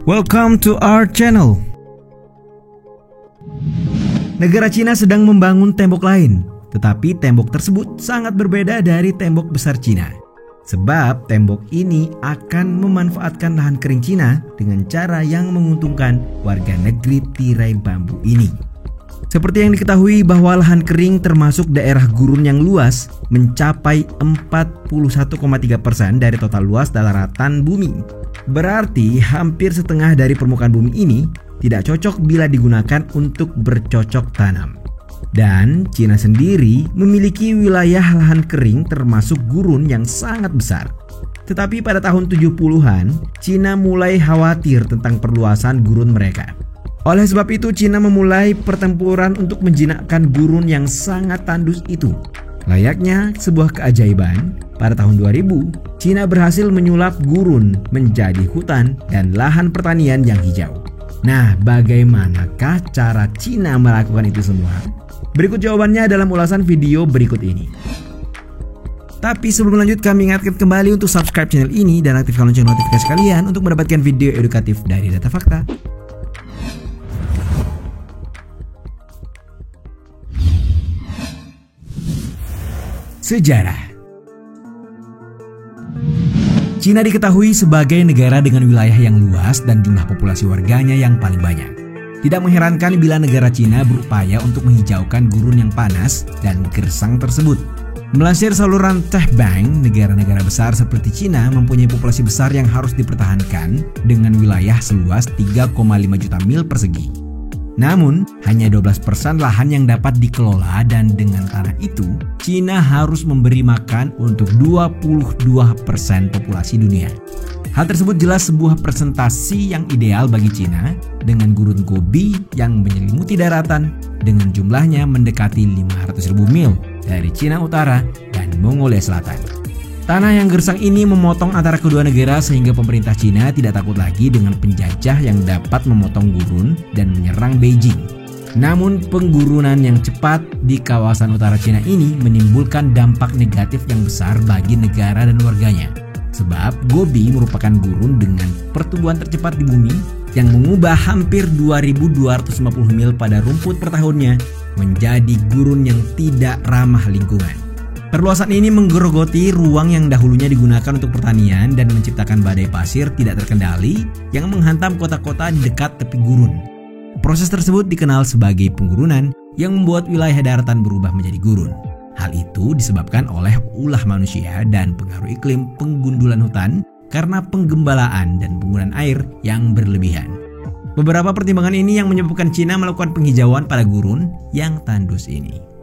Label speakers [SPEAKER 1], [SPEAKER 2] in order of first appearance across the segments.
[SPEAKER 1] Welcome to our channel. Negara Cina sedang membangun tembok lain, tetapi tembok tersebut sangat berbeda dari tembok besar Cina. Sebab tembok ini akan memanfaatkan lahan kering Cina dengan cara yang menguntungkan warga negeri tirai bambu ini. Seperti yang diketahui bahwa lahan kering termasuk daerah gurun yang luas mencapai 41,3% dari total luas daratan bumi. Berarti hampir setengah dari permukaan bumi ini tidak cocok bila digunakan untuk bercocok tanam. Dan Cina sendiri memiliki wilayah lahan kering termasuk gurun yang sangat besar. Tetapi pada tahun 70-an, Cina mulai khawatir tentang perluasan gurun mereka. Oleh sebab itu, Cina memulai pertempuran untuk menjinakkan gurun yang sangat tandus itu. Layaknya sebuah keajaiban, pada tahun 2000, Cina berhasil menyulap gurun menjadi hutan dan lahan pertanian yang hijau. Nah, bagaimanakah cara Cina melakukan itu semua? Berikut jawabannya dalam ulasan video berikut ini. Tapi sebelum lanjut, kami ingatkan kembali untuk subscribe channel ini dan aktifkan lonceng notifikasi kalian untuk mendapatkan video edukatif dari Data Fakta. Sejarah. Cina diketahui sebagai negara dengan wilayah yang luas dan jumlah populasi warganya yang paling banyak. Tidak mengherankan bila negara Cina berupaya untuk menghijaukan gurun yang panas dan gersang tersebut. Melansir saluran Tech Bank, negara-negara besar seperti Cina mempunyai populasi besar yang harus dipertahankan dengan wilayah seluas 3,5 juta mil persegi. Namun, hanya 12% lahan yang dapat dikelola dan dengan tanah itu, Cina harus memberi makan untuk 22% populasi dunia. Hal tersebut jelas sebuah presentasi yang ideal bagi Cina dengan gurun Gobi yang menyelimuti daratan dengan jumlahnya mendekati 500.000 mil dari Cina Utara dan Mongolia Selatan. Tanah yang gersang ini memotong antara kedua negara sehingga pemerintah Cina tidak takut lagi dengan penjajah yang dapat memotong gurun dan menyerang Beijing. Namun penggurunan yang cepat di kawasan utara Cina ini menimbulkan dampak negatif yang besar bagi negara dan warganya. Sebab Gobi merupakan gurun dengan pertumbuhan tercepat di bumi yang mengubah hampir 2.250 mil pada rumput per tahunnya menjadi gurun yang tidak ramah lingkungan. Perluasan ini menggerogoti ruang yang dahulunya digunakan untuk pertanian dan menciptakan badai pasir tidak terkendali yang menghantam kota-kota di dekat tepi gurun. Proses tersebut dikenal sebagai penggurunan yang membuat wilayah daratan berubah menjadi gurun. Hal itu disebabkan oleh ulah manusia dan pengaruh iklim penggundulan hutan karena penggembalaan dan penggunaan air yang berlebihan. Beberapa pertimbangan ini yang menyebabkan Cina melakukan penghijauan pada gurun yang tandus ini.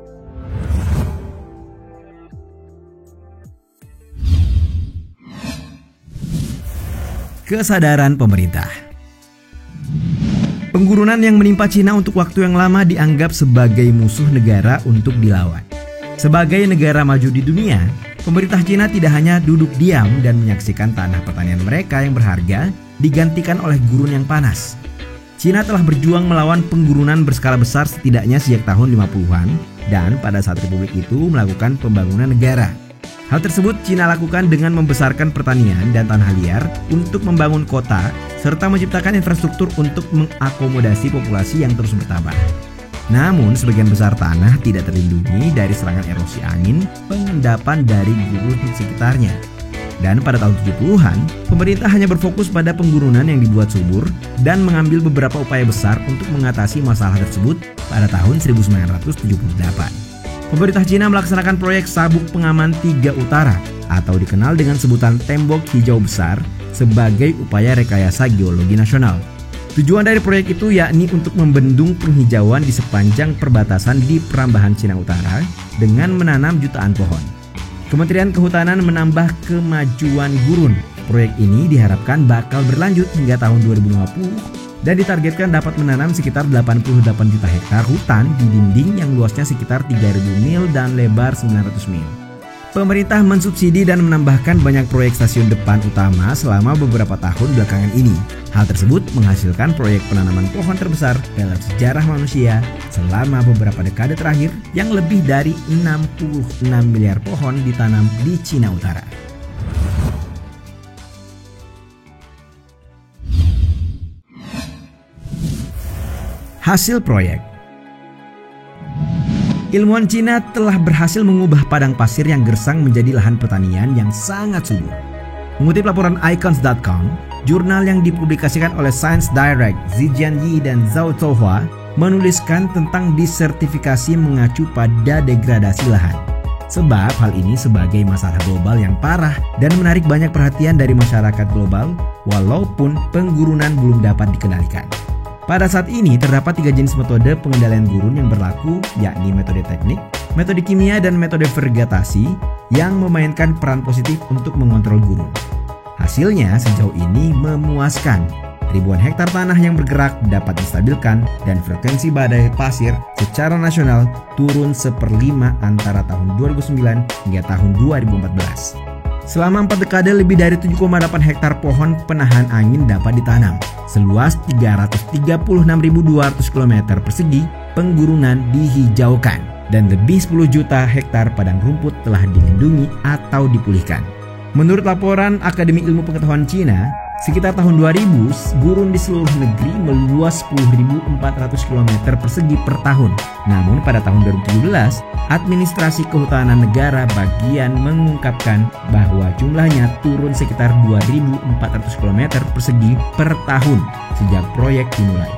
[SPEAKER 1] Kesadaran pemerintah. Penggurunan yang menimpa Cina untuk waktu yang lama dianggap sebagai musuh negara untuk dilawan. Sebagai negara maju di dunia, pemerintah Cina tidak hanya duduk diam dan menyaksikan tanah pertanian mereka yang berharga digantikan oleh gurun yang panas. Cina telah berjuang melawan penggurunan berskala besar setidaknya sejak tahun 50-an dan pada saat republik itu melakukan pembangunan negara. Hal tersebut Cina lakukan dengan membesarkan pertanian dan tanah liar untuk membangun kota serta menciptakan infrastruktur untuk mengakomodasi populasi yang terus bertambah. Namun sebagian besar tanah tidak terlindungi dari serangan erosi angin, pengendapan dari gurun di sekitarnya. Dan pada tahun 70-an, pemerintah hanya berfokus pada penggurunan yang dibuat subur dan mengambil beberapa upaya besar untuk mengatasi masalah tersebut pada tahun 1978. Pemerintah Cina melaksanakan proyek Sabuk Pengaman 3 Utara atau dikenal dengan sebutan Tembok Hijau Besar sebagai upaya rekayasa geologi nasional. Tujuan dari proyek itu yakni untuk membendung penghijauan di sepanjang perbatasan di Perambahan Cina Utara dengan menanam jutaan pohon. Kementerian Kehutanan menambah kemajuan gurun. Proyek ini diharapkan bakal berlanjut hingga tahun 2050 dan ditargetkan dapat menanam sekitar 88 juta hektar hutan di dinding yang luasnya sekitar 3.000 mil dan lebar 900 mil. Pemerintah mensubsidi dan menambahkan banyak proyek stasiun depan utama selama beberapa tahun belakangan ini. Hal tersebut menghasilkan proyek penanaman pohon terbesar dalam sejarah manusia selama beberapa dekade terakhir yang lebih dari 66 miliar pohon ditanam di Cina Utara. Hasil proyek. Ilmuwan Cina telah berhasil mengubah padang pasir yang gersang menjadi lahan pertanian yang sangat subur. Mengutip laporan icons.com, jurnal yang dipublikasikan oleh Science Direct, Zijian Yi dan Zhao Zhouhua menuliskan tentang disertifikasi mengacu pada degradasi lahan. Sebab hal ini sebagai masalah global yang parah dan menarik banyak perhatian dari masyarakat global walaupun penggurunan belum dapat dikendalikan. Pada saat ini terdapat 3 jenis metode pengendalian gurun yang berlaku, yakni metode teknik, metode kimia, dan metode vegetasi yang memainkan peran positif untuk mengontrol gurun. Hasilnya sejauh ini memuaskan. Ribuan hektar tanah yang bergerak dapat distabilkan dan frekuensi badai pasir secara nasional turun 1/5 antara tahun 2009 hingga tahun 2014. Selama 4 dekade lebih dari 7,8 hektar pohon penahan angin dapat ditanam. Seluas 336.200 km persegi penggurunan dihijaukan dan lebih 10 juta hektar padang rumput telah dilindungi atau dipulihkan. Menurut laporan Akademi Ilmu Pengetahuan Cina, sekitar tahun 2000, gurun di seluruh negeri meluas 10.400 km persegi per tahun. Namun pada tahun 2017, Administrasi Kehutanan Negara bagian mengungkapkan bahwa jumlahnya turun sekitar 2.400 km persegi per tahun sejak proyek dimulai.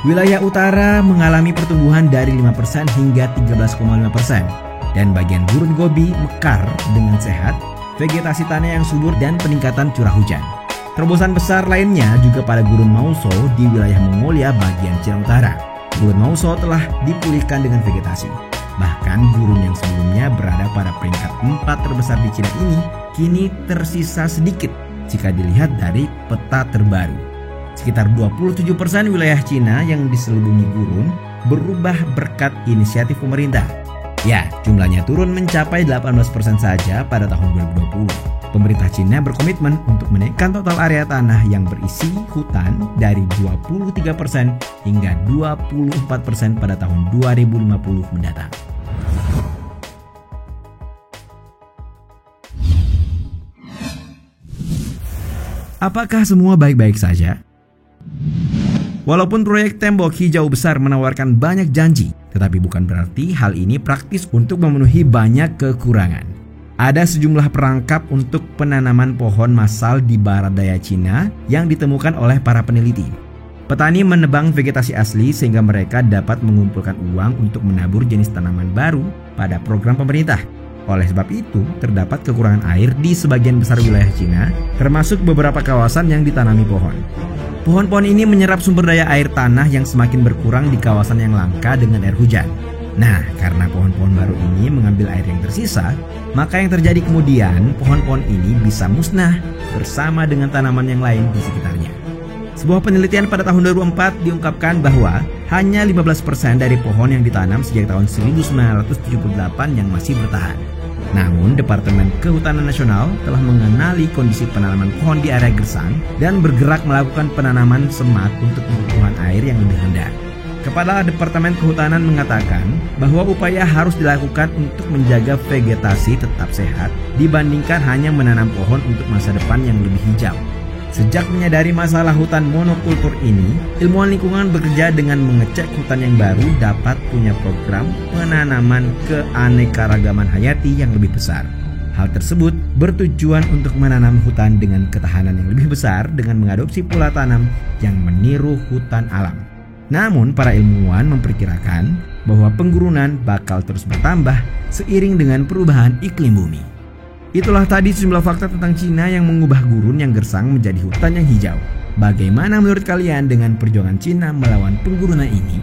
[SPEAKER 1] Wilayah utara mengalami pertumbuhan dari 5% hingga 13,5%, dan bagian gurun Gobi mekar dengan sehat, vegetasi tanah yang subur dan peningkatan curah hujan. Terobosan besar lainnya juga pada gurun Mauso di wilayah Mongolia bagian Cina Utara. Gurun Mauso telah dipulihkan dengan vegetasi. Bahkan gurun yang sebelumnya berada pada peringkat 4 terbesar di Cina ini kini tersisa sedikit jika dilihat dari peta terbaru. Sekitar 27% wilayah Cina yang diselubungi gurun berubah berkat inisiatif pemerintah. Ya, jumlahnya turun mencapai 18% saja pada tahun 2020. Pemerintah Cina berkomitmen untuk menaikkan total area tanah yang berisi hutan dari 23% hingga 24% pada tahun 2050 mendatang. Apakah semua baik-baik saja? Walaupun proyek tembok hijau besar menawarkan banyak janji, tetapi bukan berarti hal ini praktis untuk memenuhi banyak kekurangan. Ada sejumlah perangkap untuk penanaman pohon massal di barat daya Cina yang ditemukan oleh para peneliti. Petani menebang vegetasi asli sehingga mereka dapat mengumpulkan uang untuk menabur jenis tanaman baru pada program pemerintah. Oleh sebab itu, terdapat kekurangan air di sebagian besar wilayah Cina, termasuk beberapa kawasan yang ditanami pohon. Pohon-pohon ini menyerap sumber daya air tanah yang semakin berkurang di kawasan yang langka dengan air hujan. Nah, karena pohon-pohon baru ini mengambil air yang tersisa, maka yang terjadi kemudian pohon-pohon ini bisa musnah bersama dengan tanaman yang lain di sekitarnya. Sebuah penelitian pada tahun 2004 diungkapkan bahwa hanya 15% dari pohon yang ditanam sejak tahun 1978 yang masih bertahan. Namun, Departemen Kehutanan Nasional telah mengenali kondisi penanaman pohon di area gersang dan bergerak melakukan penanaman semak untuk kebutuhan air yang lebih rendah. Kepala Departemen Kehutanan mengatakan bahwa upaya harus dilakukan untuk menjaga vegetasi tetap sehat dibandingkan hanya menanam pohon untuk masa depan yang lebih hijau. Sejak menyadari masalah hutan monokultur ini, ilmuwan lingkungan bekerja dengan mengecek hutan yang baru dapat punya program penanaman keanekaragaman hayati yang lebih besar. Hal tersebut bertujuan untuk menanam hutan dengan ketahanan yang lebih besar dengan mengadopsi pola tanam yang meniru hutan alam. Namun, para ilmuwan memperkirakan bahwa penggurunan bakal terus bertambah seiring dengan perubahan iklim bumi. Itulah tadi sejumlah fakta tentang Cina yang mengubah gurun yang gersang menjadi hutan yang hijau. Bagaimana menurut kalian dengan perjuangan Cina melawan penggurunan ini?